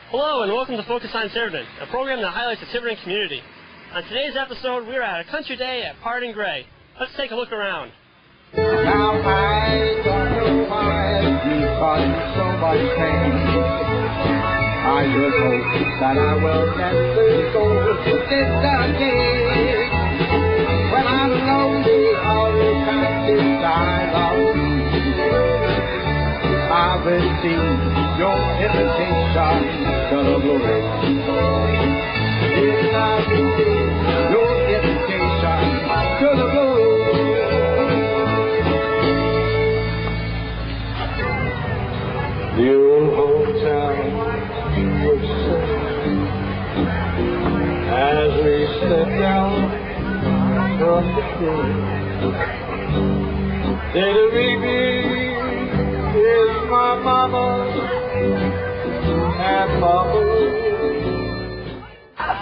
Hello and welcome to Focus on Tiverton, a program that highlights the Tiverton community. On today's episode, we are at a country day at Pardon Gray. Let's take a look around. Now I don't know why you caused so much pain. I just hope that I will never go this again. When I'm lonely all the time inside of me, I've received your invitation to the glory. Yes, I've received your invitation to the glory. The old hotel was set as we stepped down from the train. Little baby is my mama and papa.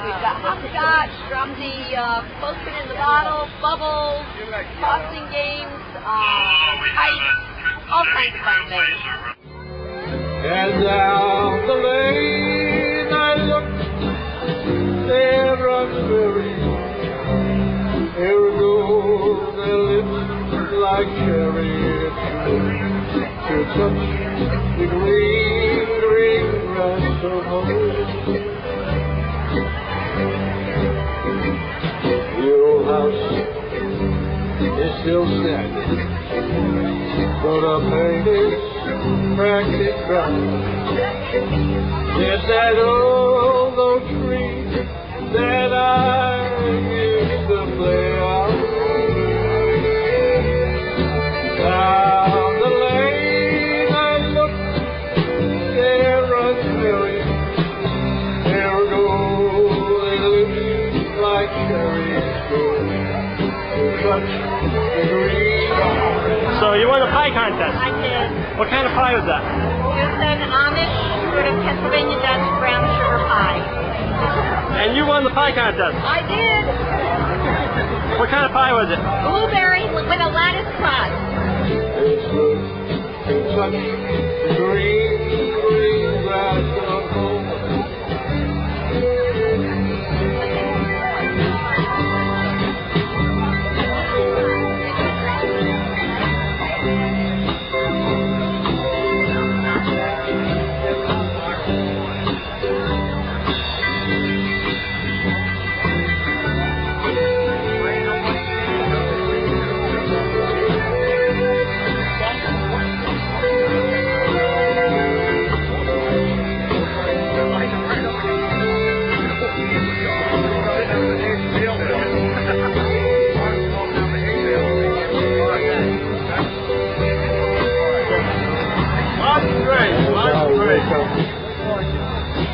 We've got hopscotch, drumsy, postman in the bottle, bubbles, tossing games, kites, all kinds of fun things. And down the lane I looked, there runs Mary. Here goes their lips like cherry to touch the green, green grass of home. The old house is still standing, but a painted practice ground. Yes, that old oak tree that I used to play on. Down the lane I look, there runs Mary. There goes they lips like cherries, such a green. So you won the pie contest. I did. What kind of pie was that? It was an Amish sort of Pennsylvania Dutch brown sugar pie. And you won the pie contest. I did. What kind of pie was it? Blueberry with a lattice crust. It's such a green, green grass of home.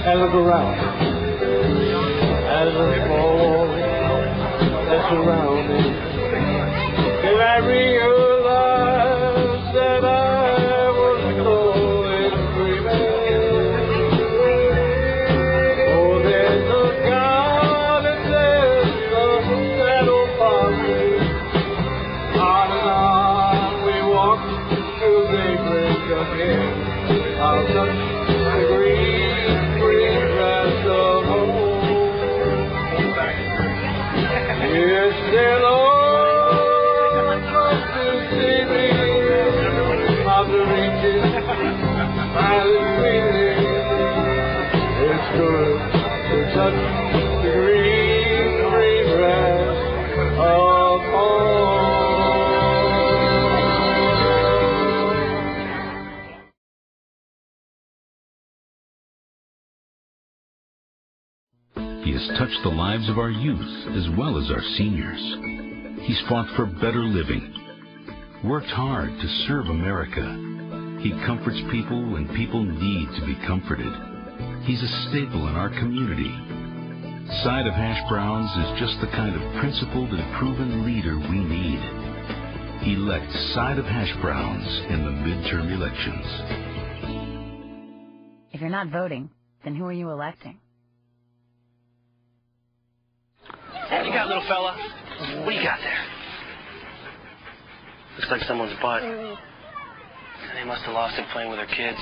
And look around as the fall that's around me. Till I realized that I was going dreaming. Oh, there's a God and there's a shadow falling. On and on we walk till daybreak again. I'll touch the green, green grass of home. Yes, dear Lord, come to see me. I'll be reaching, smiling sweetly. It's good to touch the green, green grass of home. He has touched the lives of our youth as well as our seniors. He's fought for better living, worked hard to serve America. He comforts people when people need to be comforted. He's a staple in our community. Side of Hash Browns is just the kind of principled and proven leader we need. Elect Side of Hash Browns in the midterm elections. If you're not voting, then who are you electing? What you got, little fella? What do you got there? Looks like someone's butt. They must have lost it playing with their kids.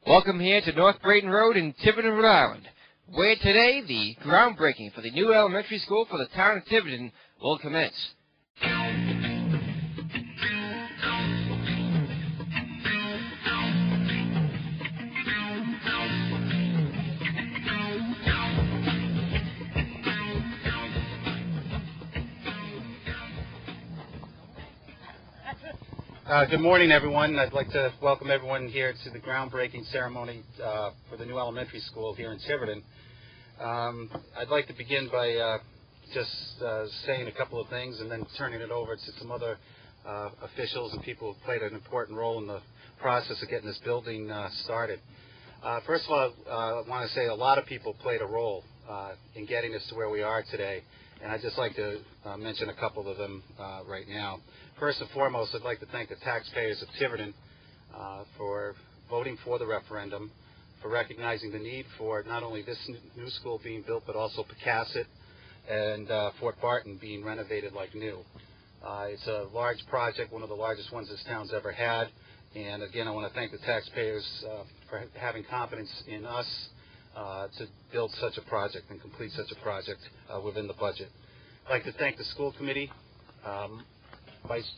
Welcome here to North Brayton Road in Tiverton, Rhode Island, where today the groundbreaking for the new elementary school for the town of Tiverton will commence. Good morning, everyone. I'd like to welcome everyone here to the groundbreaking ceremony for the new elementary school here in Tiverton. I'd like to begin by just saying a couple of things and then turning it over to some other officials and people who played an important role in the process of getting this building started. First of all, I want to say a lot of people played a role in getting us to where we are today, and I'd just like to mention a couple of them right now. First and foremost, I'd like to thank the taxpayers of Tiverton for voting for the referendum, for recognizing the need for not only this new school being built, but also Pecasset and Fort Barton being renovated like new. It's a large project, one of the largest ones this town's ever had. And again, I want to thank the taxpayers for having confidence in us to build such a project and complete such a project within the budget. I'd like to thank the school committee,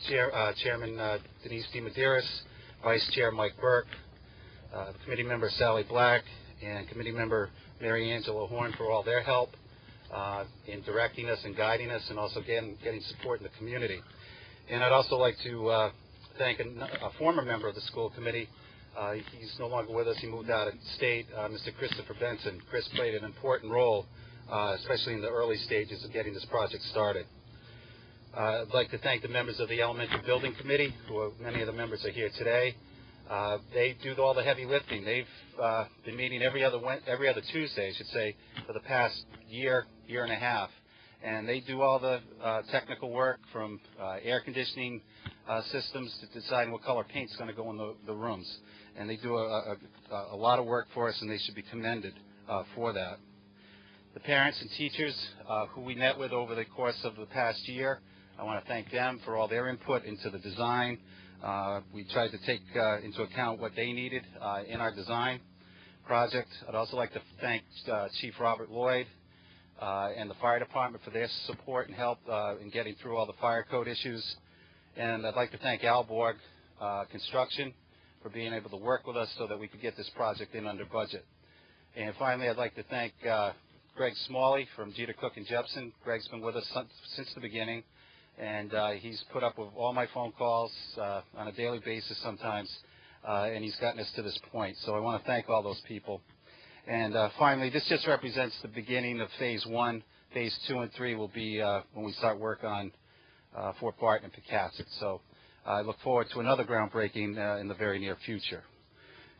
Chairman Denise DeMedeiros, Vice Chair Mike Burke, committee member Sally Black, and committee member Mary Angela Horn for all their help in directing us and guiding us, and also getting support in the community. And I'd also like to thank a former member of the school committee. He's no longer with us. He moved out of state, Mr. Christopher Benson. Chris played an important role, especially in the early stages of getting this project started. I'd like to thank the members of the Elementary Building Committee, many of the members are here today. They do all the heavy lifting. They've been meeting every other Tuesday, I should say, for the past year and a half. And they do all the technical work, from air conditioning systems to deciding what color paint's going to go in the rooms. And they do a lot of work for us, and they should be commended for that. The parents and teachers who we met with over the course of the past year, I want to thank them for all their input into the design. We tried to take into account what they needed in our design project. I'd also like to thank Chief Robert Lloyd and the fire department for their support and help in getting through all the fire code issues. And I'd like to thank Alborg Construction for being able to work with us so that we could get this project in under budget. And finally, I'd like to thank Greg Smalley from Jeter Cook and Jepson. Greg's been with us since the beginning, and he's put up with all my phone calls on a daily basis sometimes, and he's gotten us to this point. So I want to thank all those people. And finally, this just represents the beginning of Phase 1. Phase 2 and 3 will be when we start work on Fort Barton and Pecasset. So I look forward to another groundbreaking in the very near future.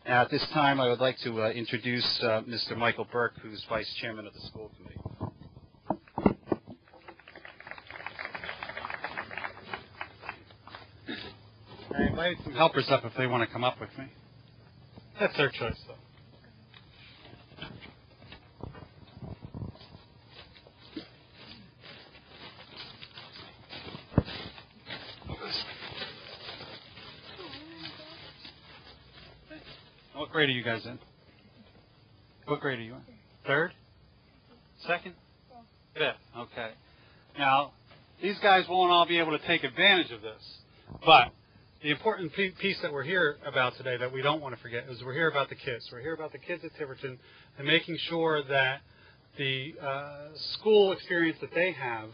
Now, at this time, I would like to introduce Mr. Michael Burke, who's Vice Chairman of the School Committee. I invited some helpers up if they want to come up with me. That's their choice, though. What grade are you guys in? What grade are you in? Third? Second? Fifth. Okay. Now, these guys won't all be able to take advantage of this, but the important piece that we're here about today that we don't want to forget is we're here about the kids. We're here about the kids at Tiverton and making sure that the school experience that they have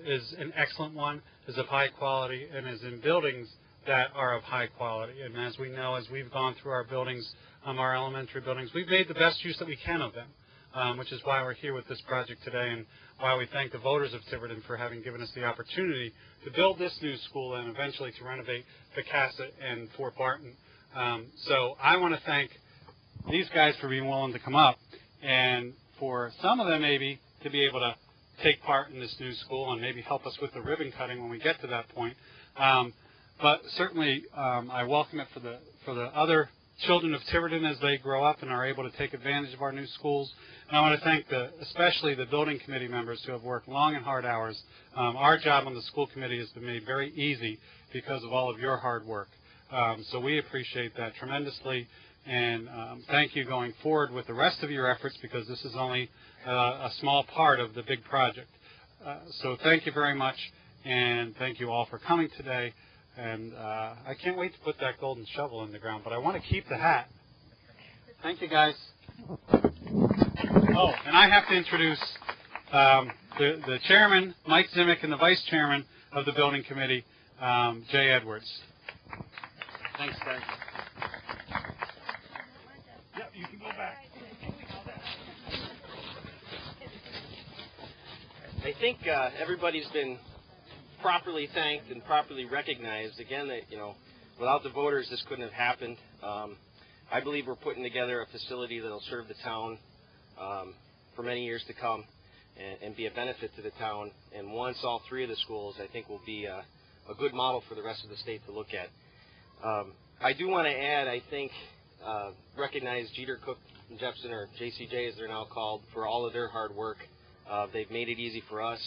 is an excellent one, is of high quality, and is in buildings that are of high quality. And as we know, as we've gone through our buildings, our elementary buildings, we've made the best use that we can of them, which is why we're here with this project today, and why we thank the voters of Tiverton for having given us the opportunity to build this new school and eventually to renovate Pecasset and Fort Barton. So I want to thank these guys for being willing to come up, and for some of them maybe to be able to take part in this new school and maybe help us with the ribbon cutting when we get to that point. But certainly I welcome it for the other children of Tiverton as they grow up and are able to take advantage of our new schools. And I want to thank especially the building committee members who have worked long and hard hours. Our job on the school committee has been made very easy because of all of your hard work. So we appreciate that tremendously, and thank you going forward with the rest of your efforts, because this is only a small part of the big project. So thank you very much, and thank you all for coming today. And I can't wait to put that golden shovel in the ground, but I want to keep the hat. Thank you, guys. Oh, and I have to introduce the chairman, Mike Zimick, and the vice chairman of the building committee, Jay Edwards. Thanks, guys. Yep, you can go back. I think everybody's been properly thanked and properly recognized. Again, that Without the voters, this couldn't have happened. I believe we're putting together a facility that will serve the town for many years to come and be a benefit to the town. And once all three of the schools, I think, will be a good model for the rest of the state to look at. I do want to add, I think, recognize Jeter, Cook, and Jepson, or JCJ as they're now called, for all of their hard work. They've made it easy for us.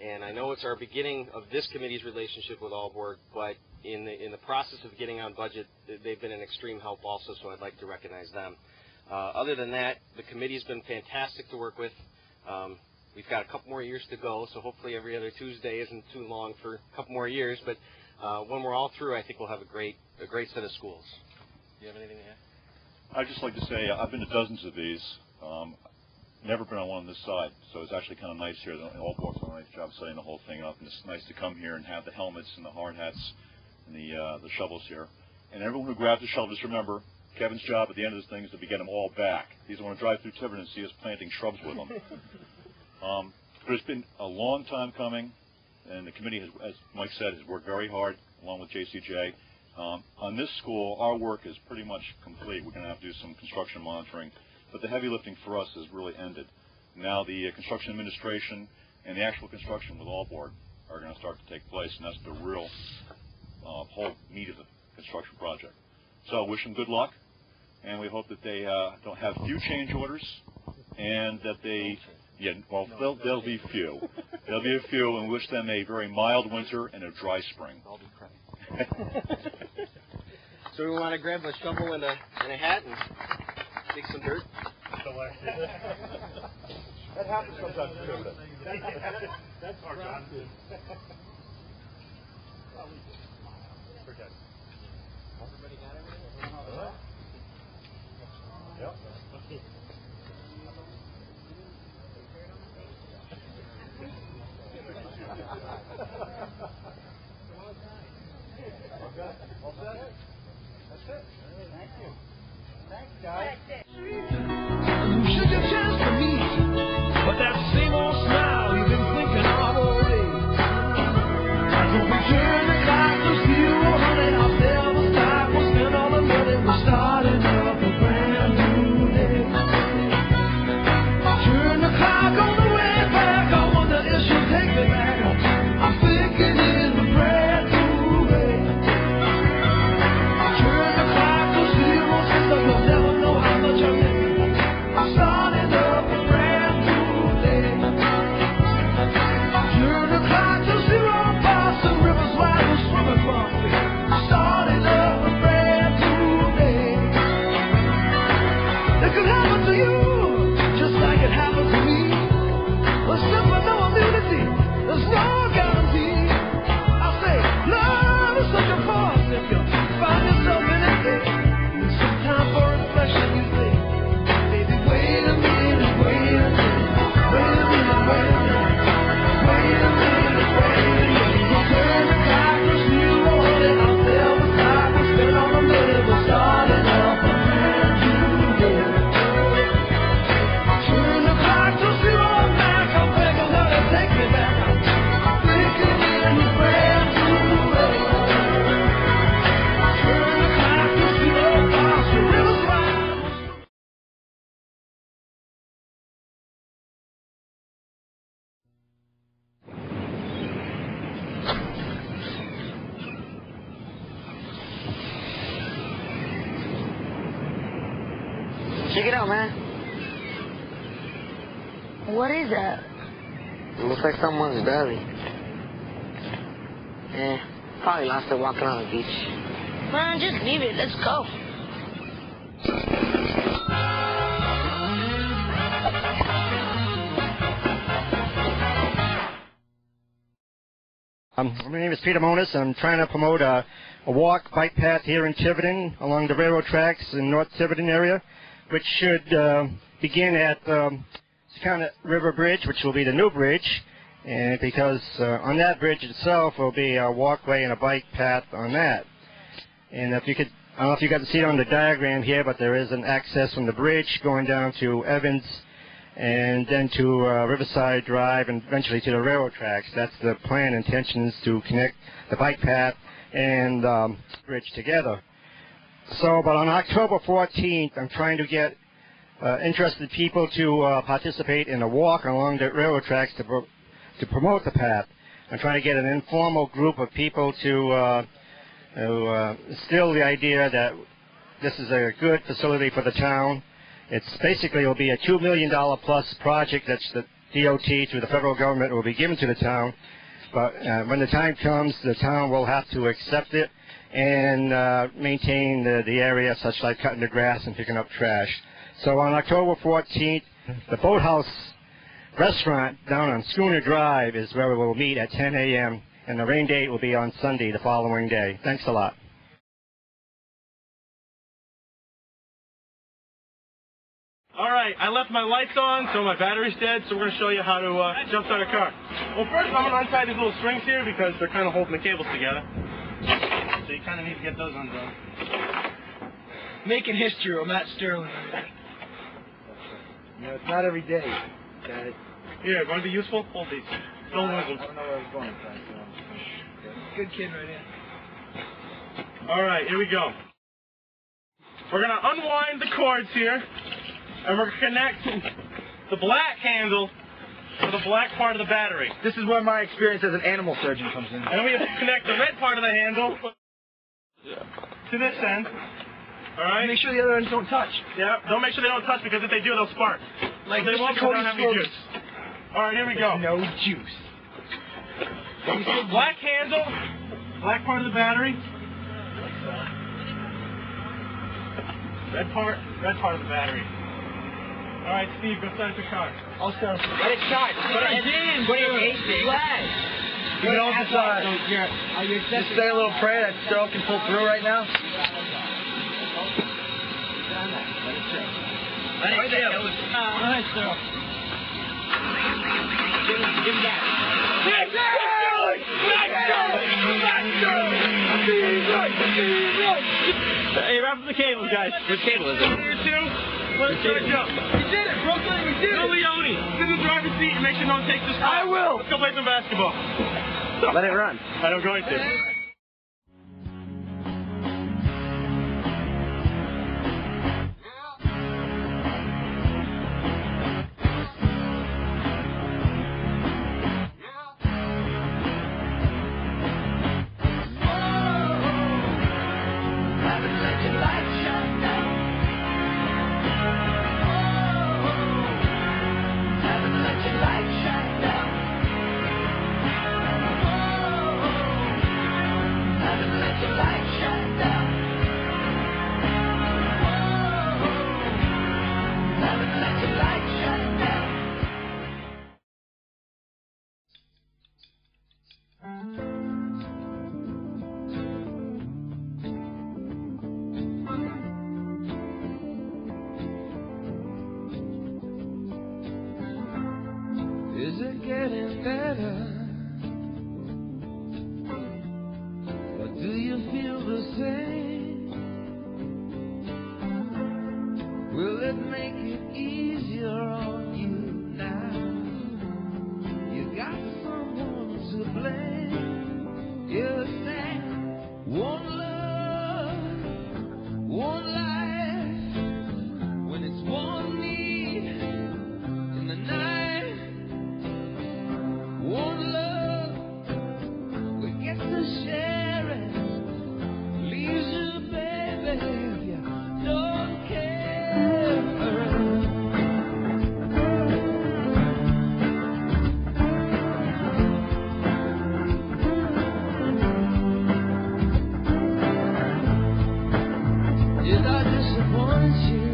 And I know it's our beginning of this committee's relationship with All Board, but in the process of getting on budget, they've been an extreme help also, so I'd like to recognize them. Other than that, the committee's been fantastic to work with. We've got a couple more years to go, so hopefully every other Tuesday isn't too long for a couple more years, but when we're all through, I think we'll have a great set of schools. Do you have anything to add? I'd just like to say I've been to dozens of these. Never been on one on this side, so it's actually kind of nice here. All Board's done a nice job setting the whole thing up, and it's nice to come here and have the helmets and the hard hats and the shovels here. And everyone who grabs the shovel, just remember, Kevin's job at the end of this thing is to get them all back. He doesn't want to drive through Tiverton and see us planting shrubs with them. But it's been a long time coming, and the committee, as Mike said, has worked very hard, along with JCJ. On this school, our work is pretty much complete. We're going to have to do some construction monitoring, but the heavy lifting for us has really ended. Now the construction administration and the actual construction with All Board are going to start to take place, and that's the real whole meat of the construction project. So wish them good luck, and we hope that they don't have few change orders, and that they, there'll be few. There'll be a few, and wish them a very mild winter and a dry spring. I'll be praying. So we want to grab a shovel and a hat and dig some dirt. That happens sometimes too. That's our job. Everybody got everything? Yep. Okay. All set? That's it. Thank you. Thanks, guys. You should have chance to meet, but that same old smile you've been thinking of all day. When we turn the clock to 0, I'll never stop. We'll spend all the money we're starting up a brand new day. Turn the clock on the way back. I wonder if she'll take me back. I'm thinking in a brand new way. Turn the clock to 0, sister, you'll never know how much I miss you. I'm starting up a brand new day. Turn the clock to 0, Boston River's wide and swimming from me. Starting up a brand new day. It could happen to you, just like it happened to me. But simple, no immunity, there's no guarantee. I say, love is such a force if you find yourself in it. Need some time for reflection, you say. Baby, wait a minute, wait a minute, wait a minute, wait a minute, wait a minute, wait a minute. We'll turn the clock to 0, and I'll never stop. We'll spend all the money we're starting up a brand new day. Turn the clock to 0 back. I'm begging her to take me back. I'm thinking in a brand new way. Turn the clock to 0, Boston River's wide. Check it out, man. What is that? It looks like someone's belly. Probably lost it walking on the beach. Man, just leave it. Let's go. My name is Peter Monis. I'm trying to promote a walk bike path here in Tiverton along the railroad tracks in North Tiverton area, which should begin at Secana River Bridge, which will be the new bridge, and because on that bridge itself will be a walkway and a bike path on that. And if you could, I don't know if you got to see it on the diagram here, but there is an access from the bridge going down to Evans and then to Riverside Drive and eventually to the railroad tracks. That's the plan. Intentions to connect the bike path and bridge together. So, but on October 14th, I'm trying to get interested people to participate in a walk along the railroad tracks to promote the path. I'm trying to get an informal group of people to instill the idea that this is a good facility for the town. It's basically will be a $2 million plus project that's the DOT through the federal government will be given to the town. But when the time comes, the town will have to accept it and maintain the area, such like cutting the grass and picking up trash. So on October 14th, the Boathouse Restaurant down on Schooner Drive is where we will meet at 10 a.m. and the rain date will be on Sunday the following day. Thanks a lot. All right, I left my lights on, so my battery's dead, so we're going to show you how to jumpstart a car. Well, first I'm going to untie these little strings here because they're kind of holding the cables together. So you kind of need to get those undone. Making history on Matt Sterling. You know, it's not every day. Got it. Here, want to be useful? Hold these. Don't lose them. I don't know where I was going. Good kid right here. All right, here we go. We're going to unwind the cords here, and we're going to connect the black handle to the black part of the battery. This is where my experience as an animal surgeon comes in. And we have to connect the red part of the handle to this end. All right? Make sure the other ends don't touch. Yeah, don't make sure they don't touch because if they do, they'll spark. Like they won't, because they don't have any juice. All right, here we go. No juice. Black handle, black part of the battery. Red part of the battery. All right, Steve, go start your car. I'll start. Let it start. Put it in. Put it in. Flag. You know, just say a little prayer that Sterl can pull through right now. Let it chill. Go ahead, Sterl. Give him that. Hey, wrap up the cables, guys. Which cable is it? Let's start jump. We did it, Brooklyn. We did it. Go, Leone. Sit in the driver's seat and make sure no one takes this car. I will. Let's go play some basketball. Let it run. I'm going to. Is it getting better? Or do you feel the same? Will it make it easier on you now? You got someone to blame. You say one love, one life. When it's one need in the night. One love, we get to share it. Leaves you, baby, if you don't care. Did I disappoint you?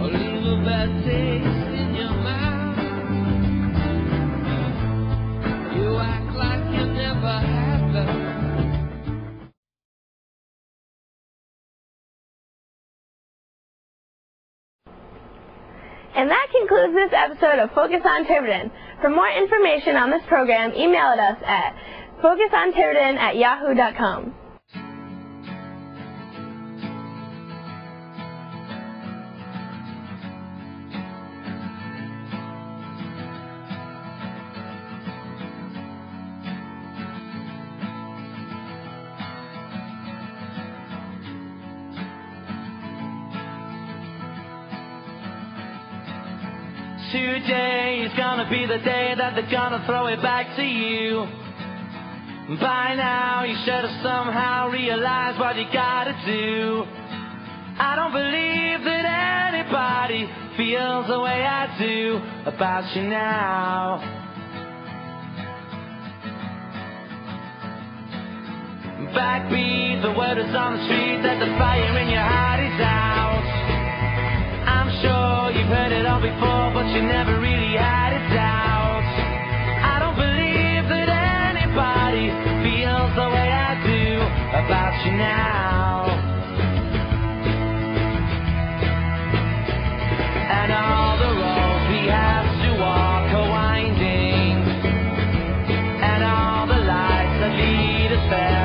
Or leave a bad taste in your mouth? And that concludes this episode of Focus on Tiverton. For more information on this program, email us at focusontiverton@yahoo.com. today is gonna be the day that they're gonna throw it back to you. By now you should have somehow realized what you gotta do. I don't believe that anybody feels the way I do about you now. Backbeat, the word is on the street that the fire in your heart is out. I'm sure you've heard it all before, but you never really had it out. I don't believe that anybody feels the way I do about you now. And all the roads we have to walk are winding, and all the lights that lead us there